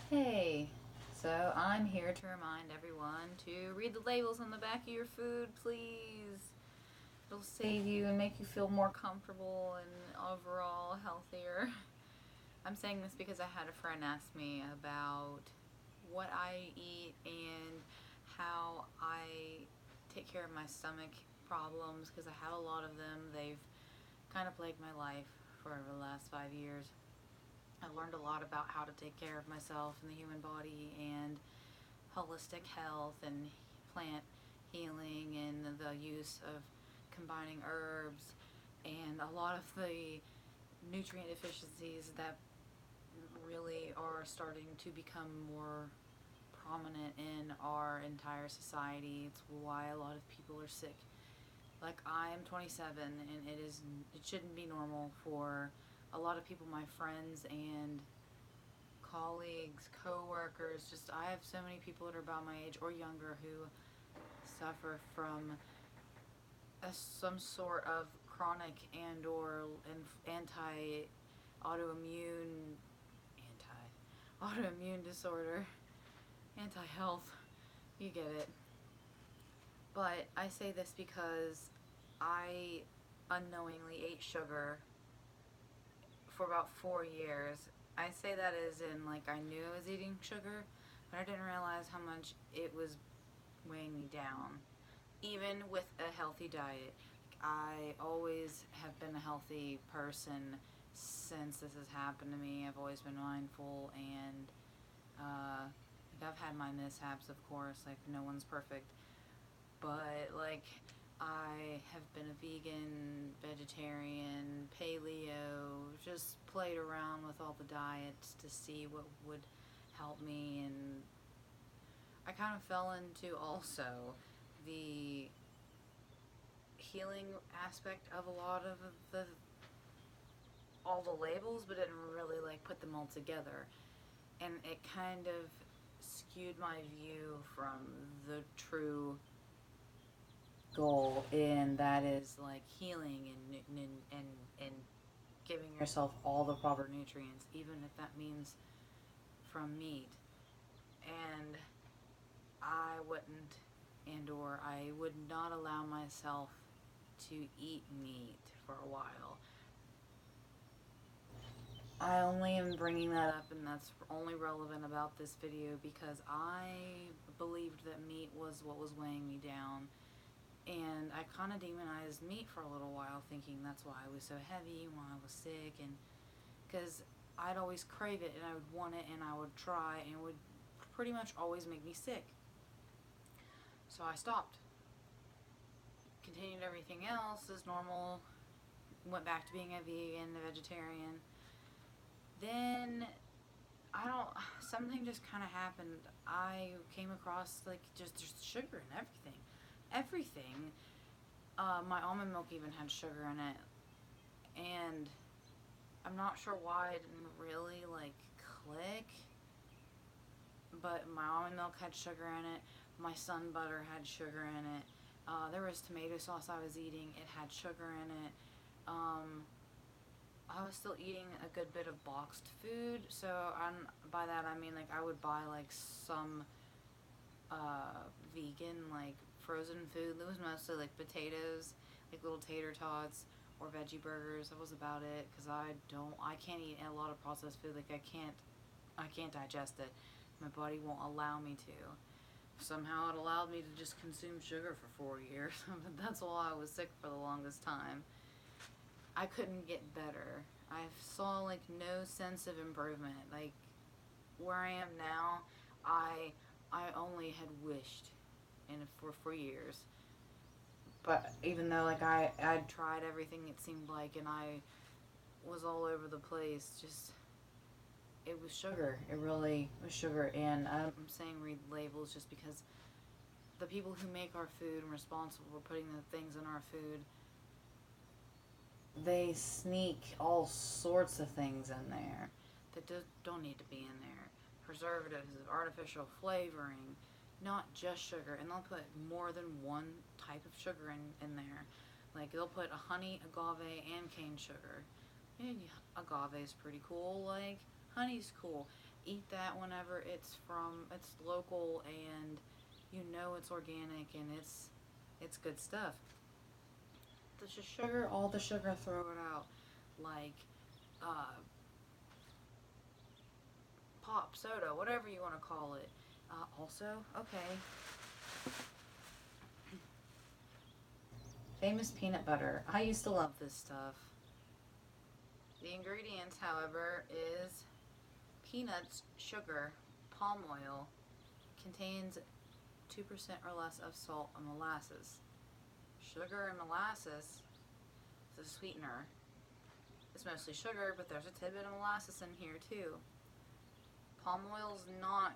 Hey, so I'm here to remind everyone to read the labels on the back of your food, please. It'll save you and make you feel more comfortable and overall healthier. I'm saying this because I had a friend ask me about what I eat and how I take care of my stomach problems because I have a lot of them. They've kind of plagued my life for over the last 5 years. I learned a lot about how to take care of myself and the human body and holistic health and plant healing and the use of combining herbs and a lot of the nutrient deficiencies that really are starting to become more prominent in our entire society. It's why a lot of people are sick. Like, I am 27 and it shouldn't be normal for a lot of people, my friends and colleagues, co-workers, just I have so many people that are about my age or younger who suffer from some sort of chronic and or autoimmune autoimmune disorder, anti-health, you get it. But I say this because I unknowingly ate sugar for about 4 years. I say that as in, like, I knew I was eating sugar, but I didn't realize how much it was weighing me down. Even with a healthy diet, I always have been a healthy person since this has happened to me. I've always been mindful and I've had my mishaps, of course, like no one's perfect, but like I have been a vegan, vegetarian, paleo, just played around with all the diets to see what would help me, and I kind of fell into also the healing aspect of a lot of the all the labels, but didn't really like put them all together, and it kind of skewed my view from the true goal, and that is like healing and giving yourself all the proper nutrients, even if that means from meat. And I wouldn't, and or I would not allow myself to eat meat for a while. I only am bringing that up, and that's only relevant about this video because I believed that meat was what was weighing me down, and I kind of demonized meat for a little while, thinking that's why I was so heavy, why I was sick, and because I'd always crave it and I would want it and I would try, and it would pretty much always make me sick. So I stopped, continued everything else as normal, went back to being a vegan, a vegetarian. Then I don't, something just kind of happened. I came across like just sugar and everything. Everything. My almond milk even had sugar in it. And I'm not sure why it didn't really like click, but my almond milk had sugar in it. My sun butter had sugar in it. There was tomato sauce I was eating. It had sugar in it. Um, I was still eating a good bit of boxed food, so by that I mean like I would buy like some vegan like frozen food. It was mostly like potatoes, like little tater tots or veggie burgers. That was about it because I can't eat a lot of processed food. Like I can't digest it. My body won't allow me to. Somehow it allowed me to just consume sugar for 4 years. But that's why I was sick for the longest time. I couldn't get better. I saw like no sense of improvement. Like where I am now, I I only had wished in for years. But even though like I'd tried everything it seemed like, and I was all over the place, just it was sugar. It really was sugar, and I'm saying read labels just because the people who make our food and responsible for putting the things in our food, they sneak all sorts of things in there that don't need to be in there. Preservatives, artificial flavoring, not just sugar. And they'll put more than one type of sugar in there. Like they'll put a honey, agave, and cane sugar. And agave is pretty cool. Like honey's cool. eat that whenever it's local and you know it's organic and it's good stuff. The sugar, all the sugar, throw it out. Like uh, pop, soda, whatever you want to call it. Also, okay, famous peanut butter. I used to love this stuff. The ingredients, however, is peanuts, sugar, palm oil, contains 2% or less of salt and molasses. Sugar and molasses is a sweetener. It's mostly sugar, but there's a tidbit of molasses in here too. Palm oil's not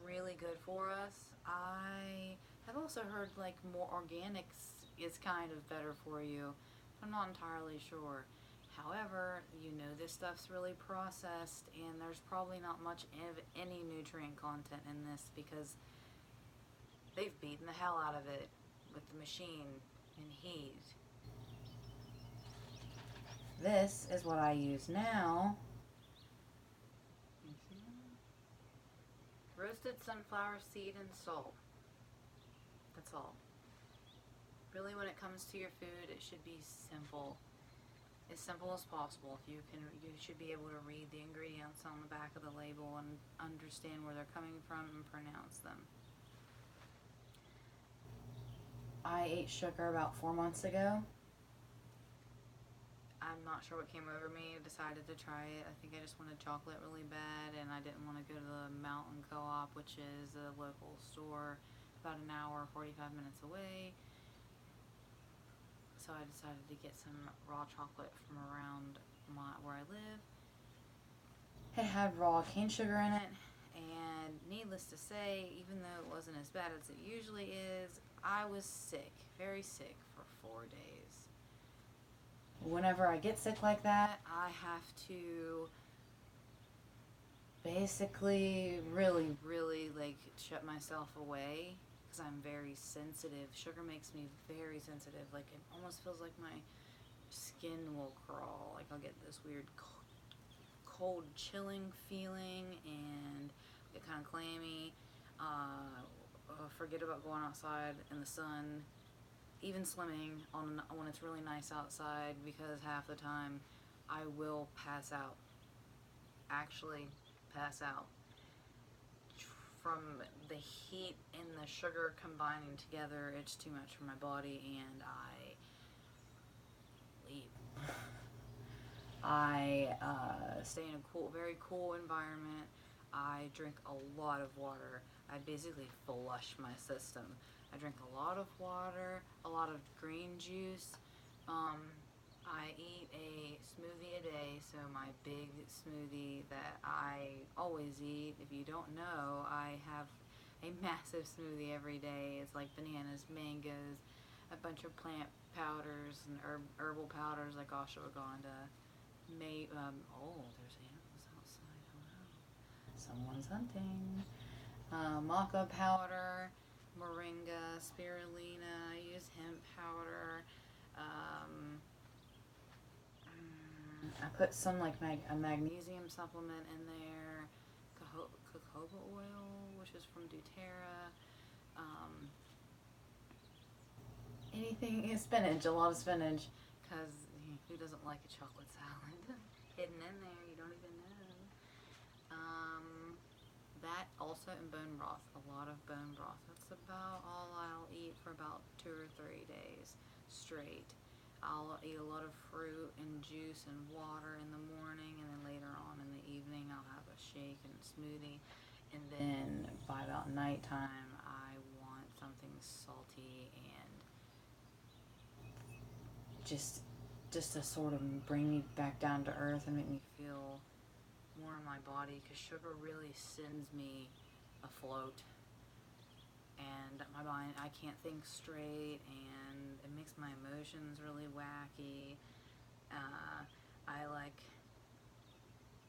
really good for us. I have also heard like more organics is kind of better for you. I'm not entirely sure. However, you know this stuff's really processed and there's probably not much of any nutrient content in this because they've beaten the hell out of it with the machine and heat. This is what I use now. Roasted sunflower seed and salt. That's all. Really, when it comes to your food, it should be simple. As simple as possible. If you can, you should be able to read the ingredients on the back of the label and understand where they're coming from and pronounce them. I ate sugar about 4 months ago. I'm not sure what came over me. I decided to try it. I think I just wanted chocolate really bad, and I didn't want to go to the Mountain Co-op, which is a local store about an hour, 45 minutes away. So I decided to get some raw chocolate from around where I live. It had raw cane sugar in it, and needless to say, even though it wasn't as bad as it usually is, I was sick, very sick for 4 days. Whenever I get sick like that, I have to basically really like shut myself away because I'm very sensitive. Sugar makes me very sensitive. Like it almost feels like my skin will crawl. Like I'll get this weird cold chilling feeling and get kind of clammy. Forget about going outside in the sun, even swimming on when it's really nice outside, because half the time I will pass out. Actually pass out from the heat and the sugar combining together. It's too much for my body and I leave. I stay in a very cool environment. I drink a lot of water. I basically flush my system. I drink a lot of water, a lot of green juice. I eat a smoothie a day, so my big smoothie that I always eat. If you don't know, I have a massive smoothie every day. It's like bananas, mangoes, a bunch of plant powders and herbal powders like ashwagandha. There's animals outside. Hello. Someone's hunting. Maca powder, moringa, spirulina. I use hemp powder. I put some like a magnesium supplement in there. Jojoba oil, which is from doTERRA. Anything, spinach, a lot of spinach, because who doesn't like a chocolate salad? Hidden in there, you don't even know. That also in bone broth, a lot of bone broth. That's about all I'll eat for about 2 or 3 days straight. I'll eat a lot of fruit and juice and water in the morning, and then later on in the evening I'll have a shake and a smoothie. And then by about nighttime I want something salty and just to sort of bring me back down to earth and make me feel more in my body, because sugar really sends me afloat and my mind, I can't think straight and it makes my emotions really wacky.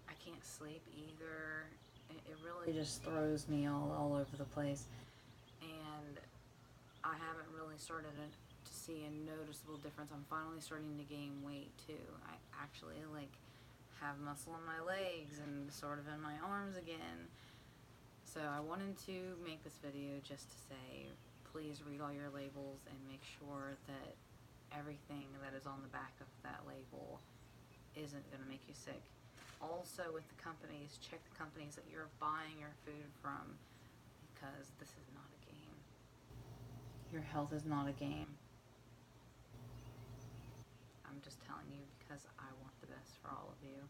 I can't sleep either. It really just throws me all over the place, and I haven't really started to see a noticeable difference. I'm finally starting to gain weight too. I actually like have muscle in my legs and sort of in my arms again. So I wanted to make this video just to say, please read all your labels and make sure that everything that is on the back of that label isn't going to make you sick. Also with the companies, check the companies that you're buying your food from, because this is not a game. Your health is not a game. I'm just telling you because I want the best for all of you.